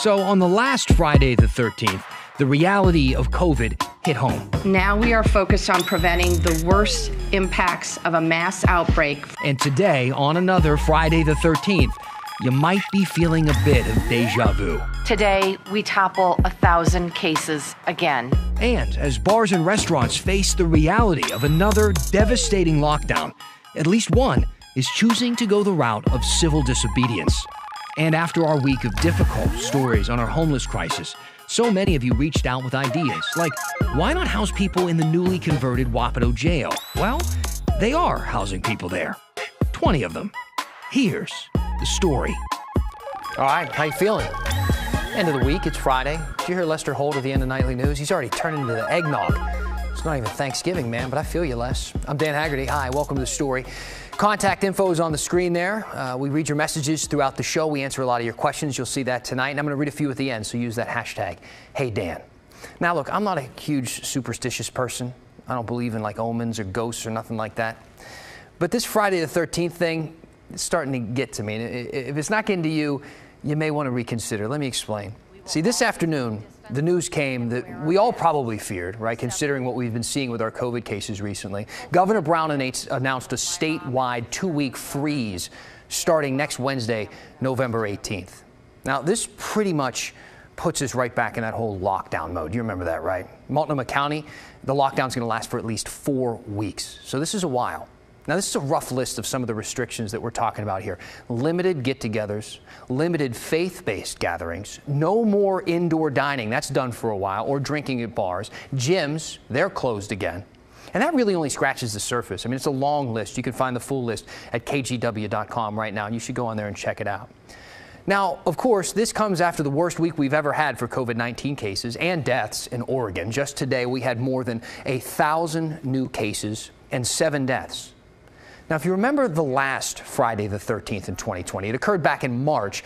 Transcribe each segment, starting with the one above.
So on the last Friday the 13th, the reality of COVID hit home. Now we are focused on preventing the worst impacts of a mass outbreak. And today, on another Friday the 13th, you might be feeling a bit of deja vu. Today, we topple 1,000 cases again. And as bars and restaurants face the reality of another devastating lockdown, at least one is choosing to go the route of civil disobedience. And after our week of difficult stories on our homeless crisis, so many of you reached out with ideas, like, why not house people in the newly converted Wapato jail? Well, they are housing people there. 20 of them. Here's the story. All right, how you feeling? End of the week, it's Friday. Did you hear Lester Holt at the end of Nightly News? He's already turned into the eggnog. It's not even Thanksgiving, man, but I feel you, Les. I'm Dan Haggerty. Hi, welcome to the story. Contact info is on the screen there. We read your messages throughout the show. We answer a lot of your questions. You'll see that tonight. And I'm going to read a few at the end, so use that hashtag, HeyDan. Now, look, I'm not a huge superstitious person. I don't believe in like omens or ghosts or nothing like that. But this Friday the 13th thing is starting to get to me. And if it's not getting to you, you may want to reconsider. Let me explain. See, this afternoon, the news came that we all probably feared, right, considering what we've been seeing with our COVID cases recently. Governor Brown announced a statewide 2-week freeze starting next Wednesday, November 18th. Now, this pretty much puts us right back in that whole lockdown mode. You remember that, right? Multnomah County, the lockdown's going to last for at least 4 weeks. So this is a while. Now, this is a rough list of some of the restrictions that we're talking about here. Limited get-togethers, limited faith-based gatherings, no more indoor dining, that's done for a while, or drinking at bars. Gyms, they're closed again. And that really only scratches the surface. I mean, it's a long list. You can find the full list at kgw.com right now, and you should go on there and check it out. Now, of course, this comes after the worst week we've ever had for COVID-19 cases and deaths in Oregon. Just today, we had more than 1,000 new cases and 7 deaths. Now, if you remember the last Friday the 13th in 2020, it occurred back in March,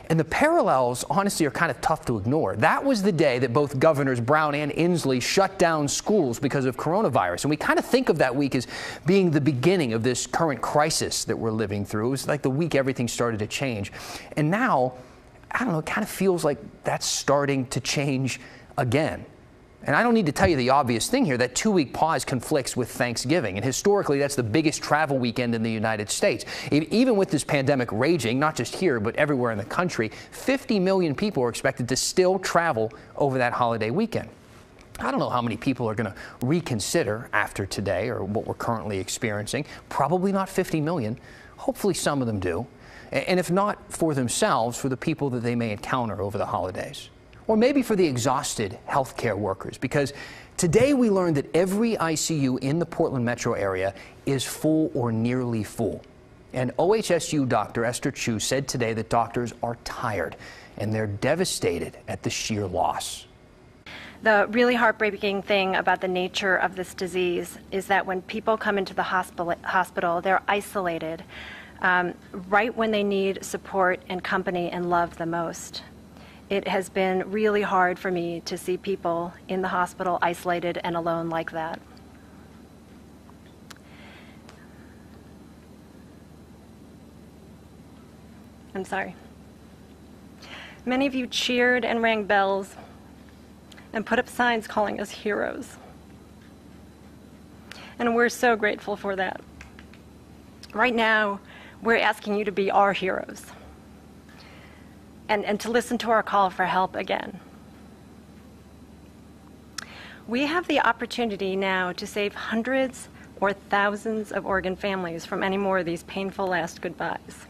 and the parallels, honestly, are kind of tough to ignore. That was the day that both Governors Brown and Inslee shut down schools because of coronavirus, and we kind of think of that week as being the beginning of this current crisis that we're living through. It was like the week everything started to change. And now, I don't know, it kind of feels like that's starting to change again. And I don't need to tell you the obvious thing here, that 2-week pause conflicts with Thanksgiving. And historically, that's the biggest travel weekend in the United States. Even with this pandemic raging, not just here, but everywhere in the country, 50 million people are expected to still travel over that holiday weekend. I don't know how many people are going to reconsider after today or what we're currently experiencing. Probably not 50 million. Hopefully some of them do. And if not for themselves, for the people that they may encounter over the holidays. Or maybe for the exhausted healthcare workers, because today we learned that every ICU in the Portland metro area is full or nearly full. And OHSU Dr. Esther Chu said today that doctors are tired and they're devastated at the sheer loss. The really heartbreaking thing about the nature of this disease is that when people come into the hospital, they're isolated right when they need support and company and love the most. It has been really hard for me to see people in the hospital isolated and alone like that. I'm sorry. Many of you cheered and rang bells and put up signs calling us heroes. And we're so grateful for that. Right now, we're asking you to be our heroes. And to listen to our call for help again. We have the opportunity now to save hundreds or thousands of Oregon families from any more of these painful last goodbyes.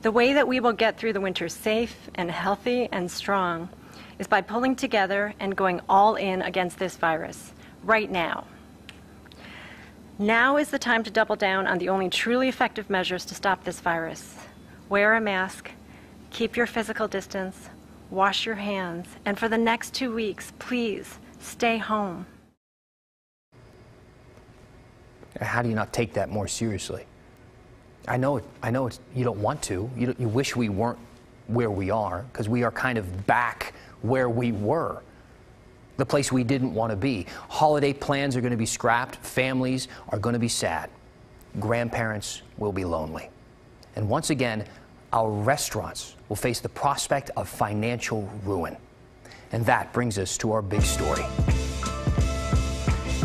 The way that we will get through the winter safe and healthy and strong is by pulling together and going all in against this virus right now. Now is the time to double down on the only truly effective measures to stop this virus. Wear a mask, keep your physical distance, wash your hands, and for the next 2 weeks, please stay home. How do you not take that more seriously? I know you don't want to. You wish we weren't where we are, because we are kind of back where we were, the place we didn't want to be. Holiday plans are going to be scrapped. Families are going to be sad. Grandparents will be lonely. And once again, our restaurants will face the prospect of financial ruin. And that brings us to our big story.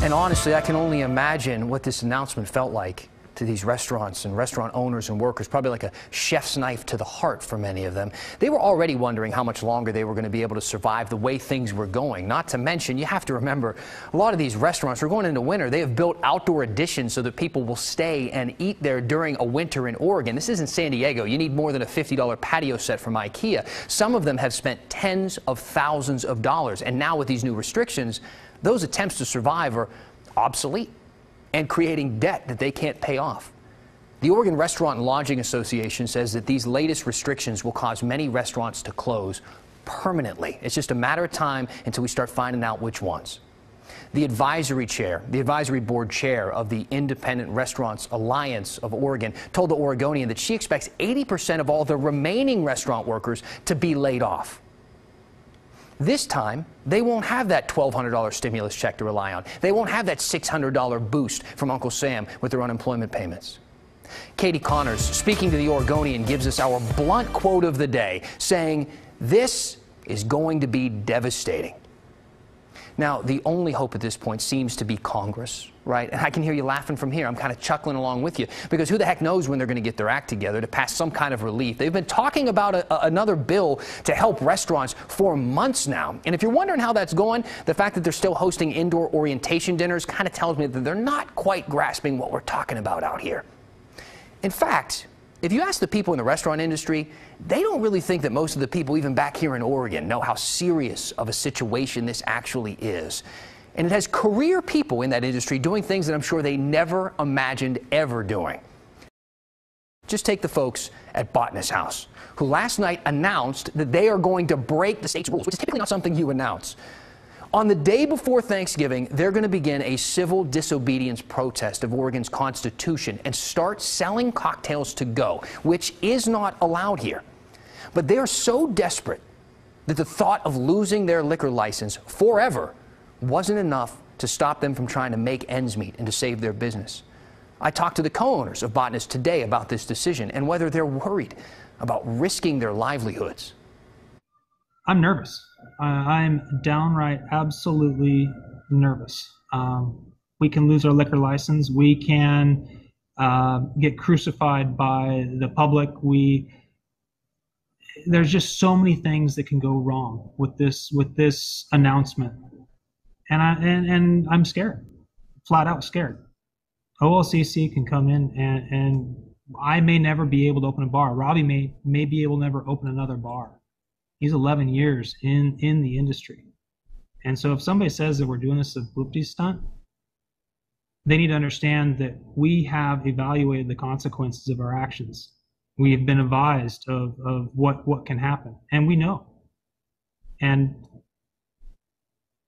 And honestly, I can only imagine what this announcement felt like to these restaurants and restaurant owners and workers, probably like a chef's knife to the heart for many of them. They were already wondering how much longer they were going to be able to survive the way things were going. Not to mention, you have to remember, a lot of these restaurants are going into winter. They have built outdoor additions so that people will stay and eat there during a winter in Oregon. This isn't San Diego. You need more than a $50 patio set from IKEA. Some of them have spent tens of thousands of dollars. And now with these new restrictions, those attempts to survive are obsolete and creating debt that they can't pay off. The Oregon Restaurant and Lodging Association says that these latest restrictions will cause many restaurants to close permanently. It's just a matter of time until we start finding out which ones. The advisory board chair of the Independent Restaurants Alliance of Oregon told the Oregonian that she expects 80% of all the remaining restaurant workers to be laid off. This time, they won't have that $1,200 stimulus check to rely on. They won't have that $600 boost from Uncle Sam with their unemployment payments. Katie Connors, speaking to the Oregonian, gives us our blunt quote of the day, saying, "This is going to be devastating." Now, the only hope at this point seems to be Congress, right? And I can hear you laughing from here. I'm kind of chuckling along with you because who the heck knows when they're going to get their act together to pass some kind of relief. They've been talking about another bill to help restaurants for months now. And if you're wondering how that's going, the fact that they're still hosting indoor orientation dinners kind of tells me that they're not quite grasping what we're talking about out here. In fact, if you ask the people in the restaurant industry, they don't really think that most of the people, even back here in Oregon, know how serious of a situation this actually is. And it has career people in that industry doing things that I'm sure they never imagined ever doing. Just take the folks at Botanist House, who last night announced that they are going to break the state's rules, which is typically not something you announce. On the day before Thanksgiving, they're going to begin a civil disobedience protest of Oregon's Constitution and start selling cocktails to go, which is not allowed here. But they are so desperate that the thought of losing their liquor license forever wasn't enough to stop them from trying to make ends meet and to save their business. I talked to the co-owners of Botanist today about this decision and whether they're worried about risking their livelihoods. I'm nervous. I'm downright absolutely nervous. We can lose our liquor license. We can get crucified by the public. There's just so many things that can go wrong with this announcement, and I'm scared, flat out scared. OLCC can come in and I may never be able to open a bar. Robbie may be able to never open another bar. He's 11 years in the industry. And so if somebody says that we're doing this as a publicity stunt, they need to understand that we have evaluated the consequences of our actions. We have been advised of what can happen, and we know. And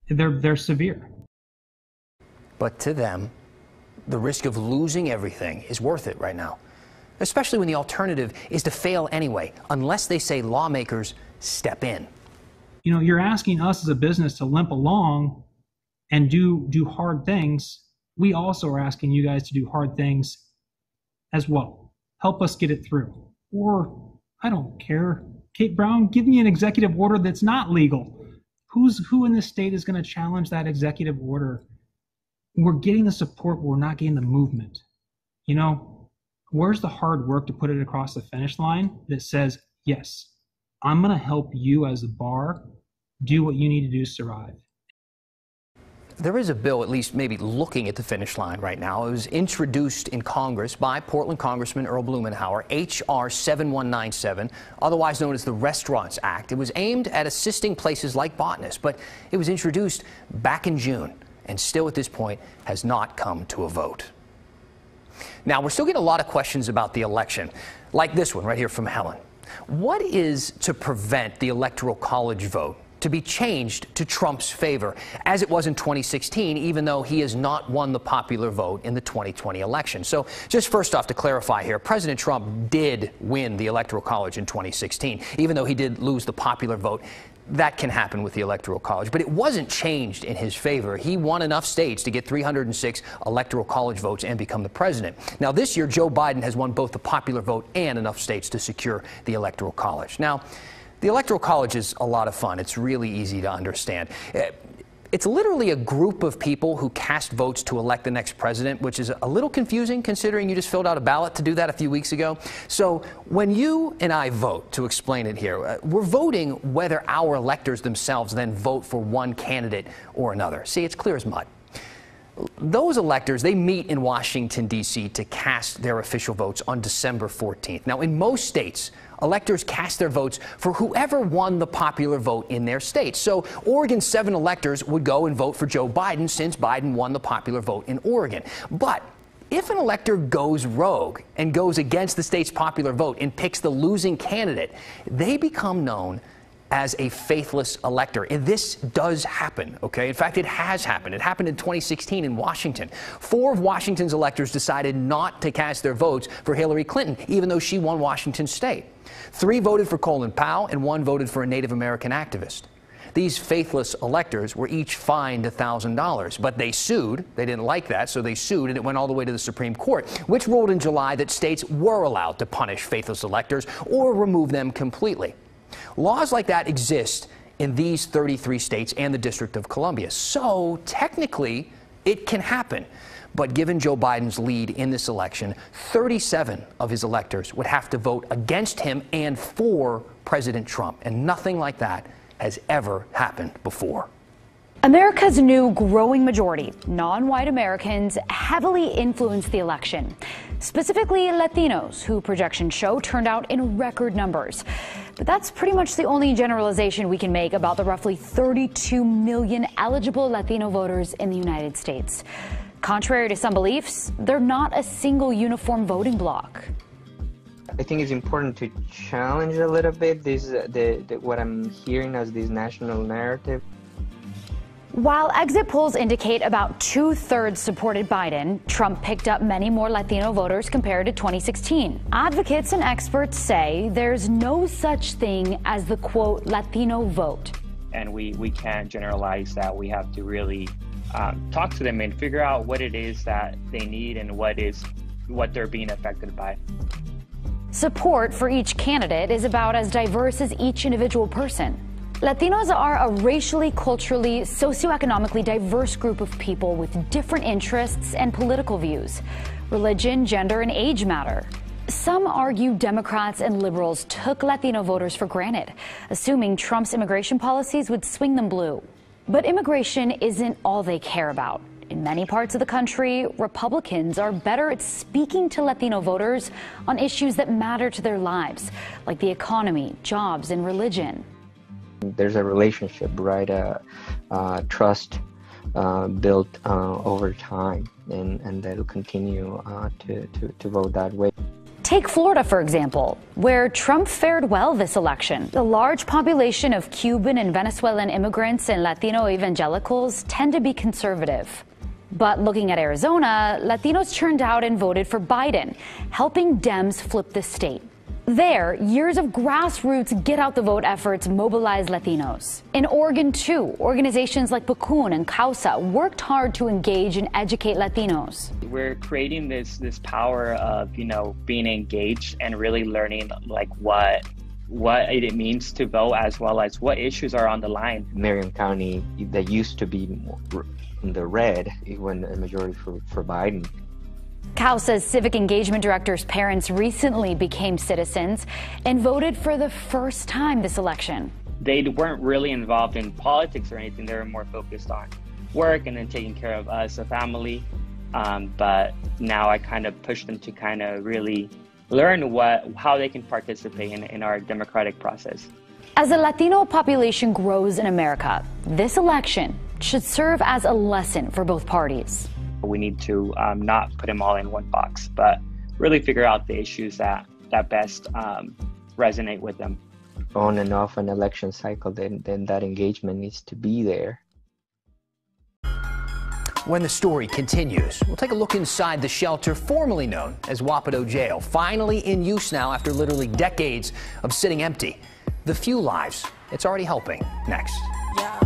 they're severe. But to them, the risk of losing everything is worth it right now, especially when the alternative is to fail anyway, unless they say lawmakers step in. You know, you're asking us as a business to limp along and do hard things. We also are asking you guys to do hard things as well. Help us get it through. Or, I don't care, Kate Brown, give me an executive order that's not legal. Who in this state is going to challenge that executive order? We're getting the support, but we're not getting the movement. You know, where's the hard work to put it across the finish line that says, yes, I'm going to help you as a bar do what you need to do to survive. There is a bill at least maybe looking at the finish line right now. It was introduced in Congress by Portland Congressman Earl Blumenauer, H.R. 7197, otherwise known as the Restaurants Act. It was aimed at assisting places like Botanist, but it was introduced back in June and still at this point has not come to a vote. Now, we're still getting a lot of questions about the election, like this one right here from Helen. What is to prevent the Electoral College vote to be changed to Trump's favor, as it was in 2016, even though he has not won the popular vote in the 2020 election? So just first off, to clarify here, President Trump did win the Electoral College in 2016, even though he did lose the popular vote. that can happen with the Electoral College, but it wasn't changed in his favor. He won enough states to get 306 Electoral College votes and become the president. Now, this year, Joe Biden has won both the popular vote and enough states to secure the Electoral College. Now, the Electoral College is a lot of fun. It's really easy to understand. It's literally a group of people who cast votes to elect the next president, which is a little confusing considering you just filled out a ballot to do that a few weeks ago. So when you and I vote, to explain it here, we're voting whether our electors themselves then vote for one candidate or another. See, it's clear as mud. Those electors, they meet in Washington, D.C. to cast their official votes on December 14th. Now, in most states, electors cast their votes for whoever won the popular vote in their state. So Oregon's 7 electors would go and vote for Joe Biden since Biden won the popular vote in Oregon. But if an elector goes rogue and goes against the state's popular vote and picks the losing candidate, they become known as a faithless elector. And this does happen, okay? In fact, it has happened. It happened in 2016 in Washington. 4 of Washington's electors decided not to cast their votes for Hillary Clinton, even though she won Washington state. 3 voted for Colin Powell and 1 voted for a Native American activist. These faithless electors were each fined $1,000, but they sued. They didn't like that, so they sued, and it went all the way to the Supreme Court, which ruled in July that states were allowed to punish faithless electors or remove them completely. Laws like that exist in these 33 states and the District of Columbia. So technically, it can happen. But given Joe Biden's lead in this election, 37 of his electors would have to vote against him and for President Trump. And nothing like that has ever happened before. America's new growing majority, non-white Americans, heavily influenced the election. Specifically Latinos, who projections show turned out in record numbers. But that's pretty much the only generalization we can make about the roughly 32 million eligible Latino voters in the United States. Contrary to some beliefs, they're not a single uniform voting bloc. I think it's important to challenge a little bit this what I'm hearing as this national narrative. While exit polls indicate about 2/3 supported Biden, Trump picked up many more Latino voters compared to 2016. Advocates and experts say there's no such thing as the, quote, Latino vote. And we can't generalize that. We have to really talk to them and figure out what it is that they need and what they're being affected by. Support for each candidate is about as diverse as each individual person. Latinos are a racially, culturally, socioeconomically diverse group of people with different interests and political views. Religion, gender, and age matter. Some argue Democrats and liberals took Latino voters for granted, assuming Trump's immigration policies would swing them blue. But immigration isn't all they care about. In many parts of the country, Republicans are better at speaking to Latino voters on issues that matter to their lives, like the economy, jobs, and religion. There's a relationship, right? Trust built over time, and that'll continue to vote that way. Take Florida, for example, where Trump fared well this election. The large population of Cuban and Venezuelan immigrants and Latino evangelicals tend to be conservative. But looking at Arizona, Latinos turned out and voted for Biden, helping Dems flip the state. There, years of grassroots get-out-the-vote efforts mobilized Latinos. In Oregon, too, organizations like PCUN and CAUSA worked hard to engage and educate Latinos. We're creating this power of, being engaged and really learning, like, what it means to vote, as well as what issues are on the line. Marion County, that used to be in the red, it went a majority for Biden. CAUSA's civic engagement director's parents recently became citizens and voted for the first time this election. They weren't really involved in politics or anything. They were more focused on work and then taking care of us, a family. But now I kind of push them to kind of really learn how they can participate in our democratic process. As the Latino population grows in America, this election should serve as a lesson for both parties. We need to not put them all in one box, but really figure out the issues that best resonate with them. On and off an election cycle, then that engagement needs to be there. When the story continues, we'll take a look inside the shelter formerly known as Wapato Jail, finally in use now after literally decades of sitting empty. the few lives it's already helping. Next. Yeah.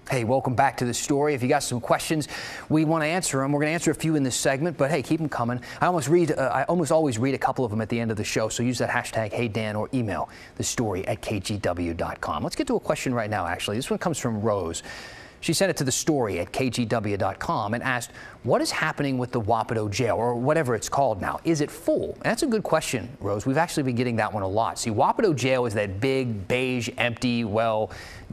Hey, welcome back to the story. If you got some questions, we want to answer them. We're going to answer a few in this segment, but hey, keep them coming. I almost always read a couple of them at the end of the show, so use that hashtag HeyDan or email thestory@kgw.com. Let's get to a question right now, actually. This one comes from Rose. She sent it to thestory@kgw.com and asked, what is happening with the Wapato jail, or whatever it's called now? Is it full? And that's a good question, Rose. We've actually been getting that one a lot. See, Wapato jail is that big, beige, empty,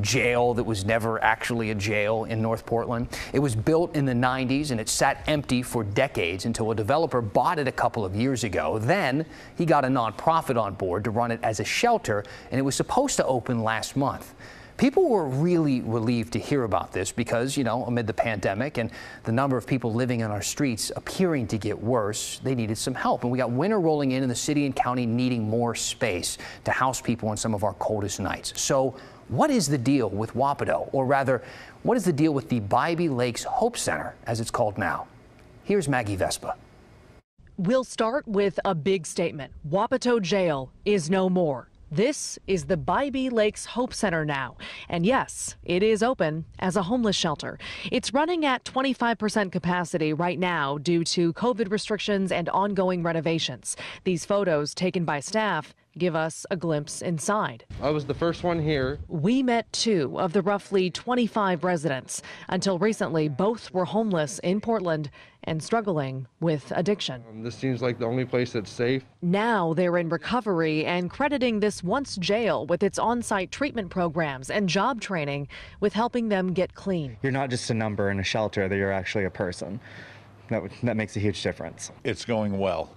jail that was never actually a jail in North Portland. It was built in the 90s, and it sat empty for decades until a developer bought it a couple of years ago. Then he got a nonprofit on board to run it as a shelter, and it was supposed to open last month. People were really relieved to hear about this because, amid the pandemic and the number of people living on our streets appearing to get worse, they needed some help. And we got winter rolling in and the city and county needing more space to house people on some of our coldest nights. So what is the deal with Wapato? Or rather, what is the deal with the Bybee Lakes Hope Center, as it's called now? Here's Maggie Vespa. We'll start with a big statement. Wapato Jail is no more. This is the Bybee Lakes Hope Center now. And yes, it is open as a homeless shelter. It's running at 25% capacity right now due to COVID restrictions and ongoing renovations. These photos taken by staff give us a glimpse inside. I was the first one here. We met 2 of the roughly 25 residents. Until recently, both were homeless in Portland and struggling with addiction. This seems like the only place that's safe. Now they're in recovery and crediting this once jail with its on-site treatment programs and job training with helping them get clean. You're not just a number in a shelter, that you're actually a person. That makes a huge difference. It's going well.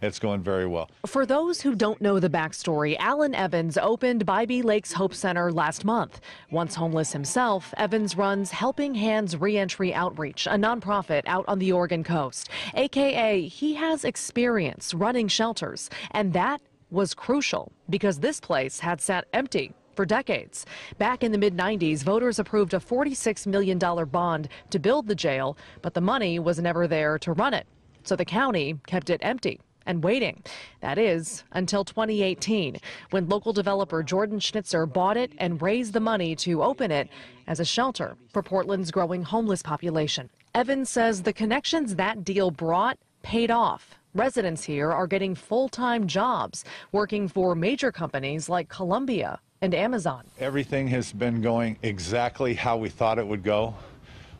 It's going very well. For those who don't know the backstory, Alan Evans opened Bybee Lakes Hope Center last month. Once homeless himself, Evans runs Helping Hands Reentry Outreach, a nonprofit out on the Oregon coast. AKA, he has experience running shelters, and that was crucial because this place had sat empty for decades. Back in the mid-90s, voters approved a $46 million bond to build the jail, but the money was never there to run it. So the county kept it empty and waiting. That is, until 2018, when local developer Jordan Schnitzer bought it and raised the money to open it as a shelter for Portland's growing homeless population. Evans says the connections that deal brought paid off. Residents here are getting full-time jobs, working for major companies like Columbia and Amazon. Everything has been going exactly how we thought it would go.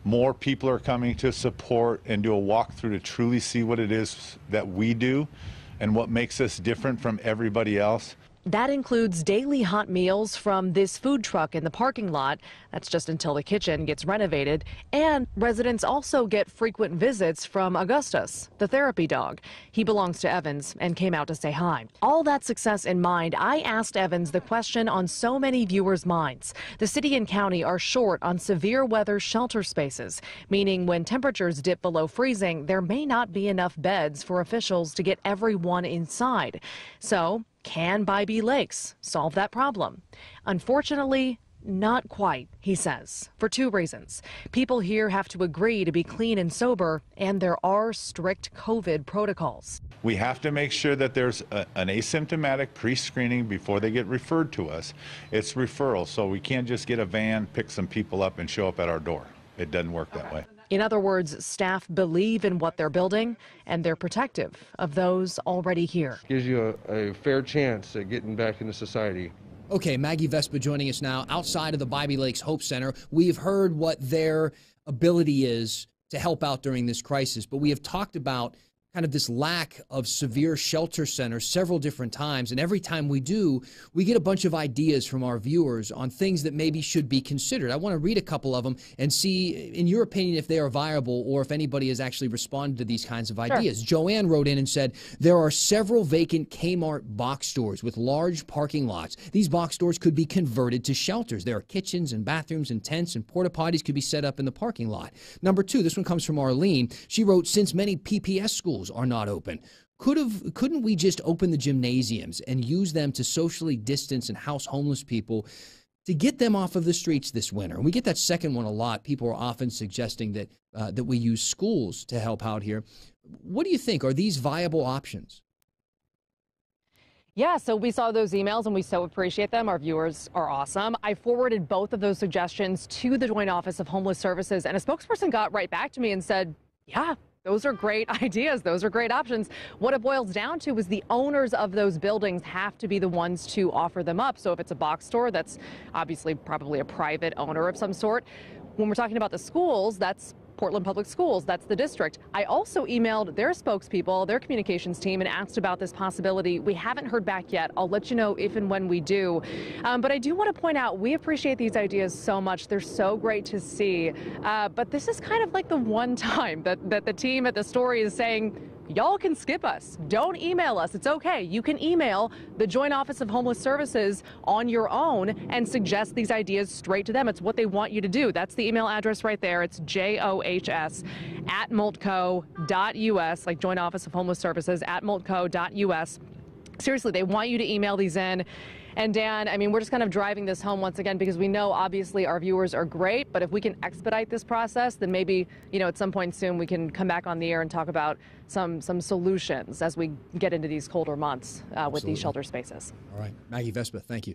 More people are coming to support and do a walkthrough to truly see what it is that we do and what makes us different from everybody else. That includes daily hot meals from this food truck in the parking lot. That's just until the kitchen gets renovated. And residents also get frequent visits from Augustus, the therapy dog. He belongs to Evans and came out to say hi. All that success in mind, I asked Evans the question on so many viewers' minds. The city and county are short on severe weather shelter spaces, meaning when temperatures dip below freezing, there may not be enough beds for officials to get everyone inside. So, can Bybee Lakes solve that problem? Unfortunately, not quite, he says, for 2 reasons. People here have to agree to be clean and sober, and there are strict COVID protocols. We have to make sure that there's an asymptomatic pre-screening before they get referred to us. It's referral, so we can't just get a van, pick some people up, and show up at our door. It doesn't work that way. In other words, staff believe in what they're building, and they're protective of those already here. Gives you a fair chance at getting back into society. Okay, Maggie Vespa joining us now outside of the Bybee Lakes Hope Center. We've heard what their ability is to help out during this crisis, but we have talked about kind of this lack of severe shelter centers several different times. And every time we do, we get a bunch of ideas from our viewers on things that maybe should be considered. I want to read a couple of them and see, in your opinion, if they are viable or if anybody has actually responded to these kinds of ideas. Sure. Joanne wrote in and said, there are several vacant Kmart box stores with large parking lots. These box stores could be converted to shelters. There are kitchens and bathrooms and tents and porta potties could be set up in the parking lot. Number 2, this one comes from Arlene. She wrote, since many PPS schools are not open, couldn't we just open the gymnasiums and use them to socially distance and house homeless people to get them off of the streets this winter. And we get that second one a lot. People are often suggesting that that we use schools to help out here. What do you think? Are these viable options? Yeah, so we saw those emails and we so appreciate them. Our viewers are awesome. I forwarded both of those suggestions to the Joint Office of Homeless Services, and a spokesperson got right back to me and said, yeah, those are great ideas. Those are great options. What it boils down to is the owners of those buildings have to be the ones to offer them up. So if it's a box store, that's obviously probably a private owner of some sort. When we're talking about the schools, that's Portland Public Schools, that's the district. I also emailed their spokespeople, their communications team, and asked about this possibility. We haven't heard back yet. I'll let you know if and when we do. But I do want to point out, we appreciate these ideas so much. They're so great to see. But this is kind of like the one time that the team at The Story is saying, y'all can skip us. Don't email us. It's okay. You can email the Joint Office of Homeless Services on your own and suggest these ideas straight to them. It's what they want you to do. That's the email address right there. It's JOHS@moltco.us, like Joint Office of Homeless Services @moltco.us. Seriously, they want you to email these in. And Dan, I mean, we're just kind of driving this home once again because we know obviously our viewers are great, but if we can expedite this process, then maybe, you know, at some point soon we can come back on the air and talk about some solutions as we get into these colder months with these shelter spaces. All right. Maggie Vespa, thank you.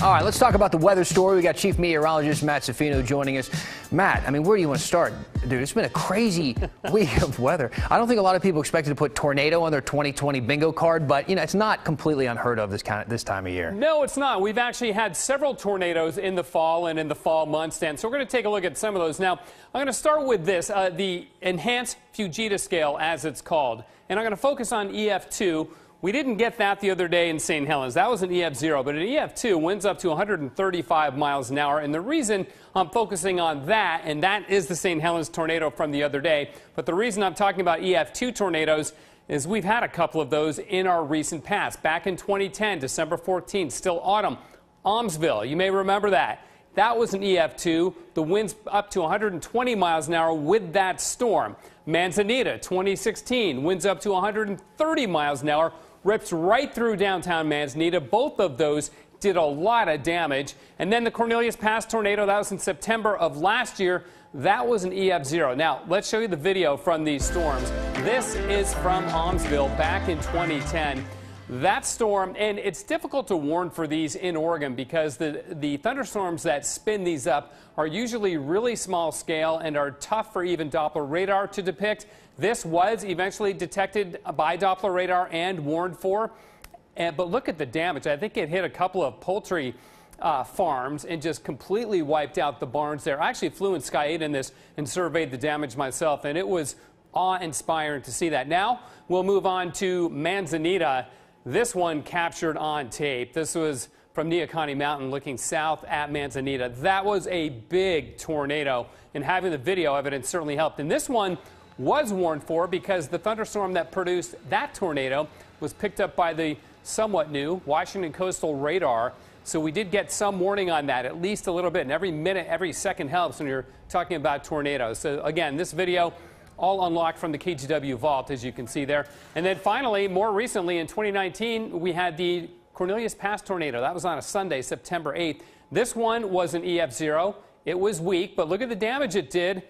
All right, let's talk about the weather story. We got Chief Meteorologist Matt Zaffino joining us. Matt, I mean, where do you want to start? Dude, it's been a crazy week of weather. I don't think a lot of people expected to put tornado on their 2020 bingo card, but, you know, it's not completely unheard of this time of year. No, it's not. We've actually had several tornadoes in the fall and in the fall months, Dan. So we're going to take a look at some of those. Now, I'm going to start with this, the Enhanced Fujita Scale, as it's called. And I'm going to focus on EF2. We didn't get that the other day in St. Helens. That was an EF0, but an EF2 winds up to 135 miles an hour. And the reason I'm focusing on that, and that is the St. Helens tornado from the other day, but the reason I'm talking about EF2 tornadoes is we've had a couple of those in our recent past. Back in 2010, December 14th, still autumn, Almsville, you may remember that. That was an EF2. The winds up to 120 miles an hour with that storm. Manzanita, 2016, winds up to 130 miles an hour. Rips right through downtown Manzanita. Both of those did a lot of damage. And then the Cornelius Pass tornado, that was in September of last year. That was an EF0. Now, let's show you the video from these storms. This is from Almsville back in 2010. That storm, and it's difficult to warn for these in Oregon because the thunderstorms that spin these up are usually really small scale and are tough for even Doppler radar to depict. This was eventually detected by Doppler radar and warned for. But look at the damage. I think it hit a couple of poultry farms and just completely wiped out the barns there. I actually flew in Sky 8 in this and surveyed the damage myself, and it was awe-inspiring to see that. Now we'll move on to Manzanita. This one captured on tape. This was from Neocani Mountain looking south at Manzanita. That was a big tornado, and having the video evidence certainly helped. And this one was warned for because the thunderstorm that produced that tornado was picked up by the somewhat new Washington Coastal Radar. So we did get some warning on that, at least a little bit. And every minute, every second helps when you're talking about tornadoes. So again, this video all unlocked from the KGW vault, as you can see there. And then finally, more recently in 2019, we had the Cornelius Pass tornado. That was on a Sunday, September 8th. This one was an EF0. It was weak, but look at the damage it did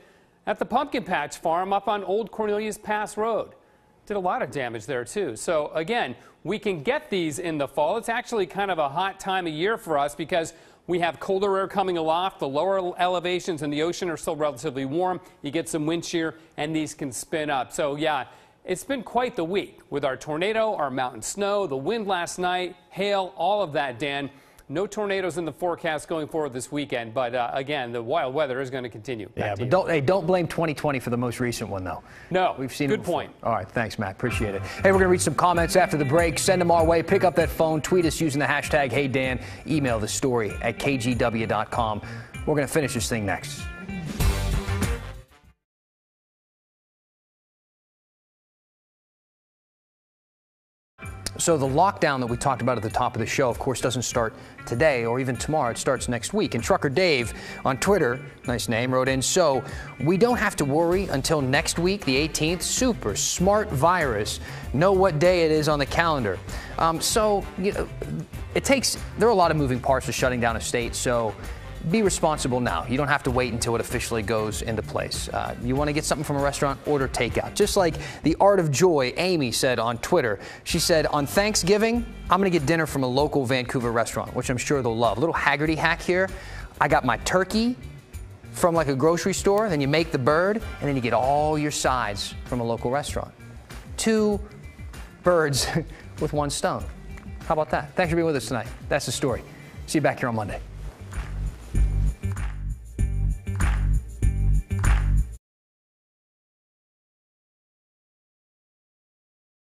at the Pumpkin Patch Farm up on Old Cornelius Pass Road. Did a lot of damage there, too. So, again, we can get these in the fall. It's actually kind of a hot time of year for us because we have colder air coming aloft. The lower elevations in the ocean are still relatively warm. You get some wind shear, and these can spin up. So, yeah, it's been quite the week with our tornado, our mountain snow, the wind last night, hail, all of that, Dan. No tornadoes in the forecast going forward this weekend, but again, the wild weather is going to continue. Yeah, but don't blame 2020 for the most recent one, though. No, we've seen good point. All right, thanks, Matt. Appreciate it. Hey, we're going to read some comments after the break. Send them our way. Pick up that phone. Tweet us using the hashtag HeyDan. Email the story at kgw.com. We're going to finish this thing next. So the lockdown that we talked about at the top of the show, of course, doesn't start today or even tomorrow. It starts next week. And Trucker Dave on Twitter, nice name, wrote in, so we don't have to worry until next week, the 18th. Super smart virus. Know what day it is on the calendar. So, you know, there are a lot of moving parts to shutting down a state, so be responsible now. You don't have to wait until it officially goes into place. You want to get something from a restaurant, order takeout. Just like the Art of Joy, Amy said on Twitter. She said, on Thanksgiving, I'm going to get dinner from a local Vancouver restaurant, which I'm sure they'll love. A little Haggerty hack here. I got my turkey from like a grocery store, then you make the bird, and then you get all your sides from a local restaurant. 2 birds with 1 stone. How about that? Thanks for being with us tonight. That's the story. See you back here on Monday.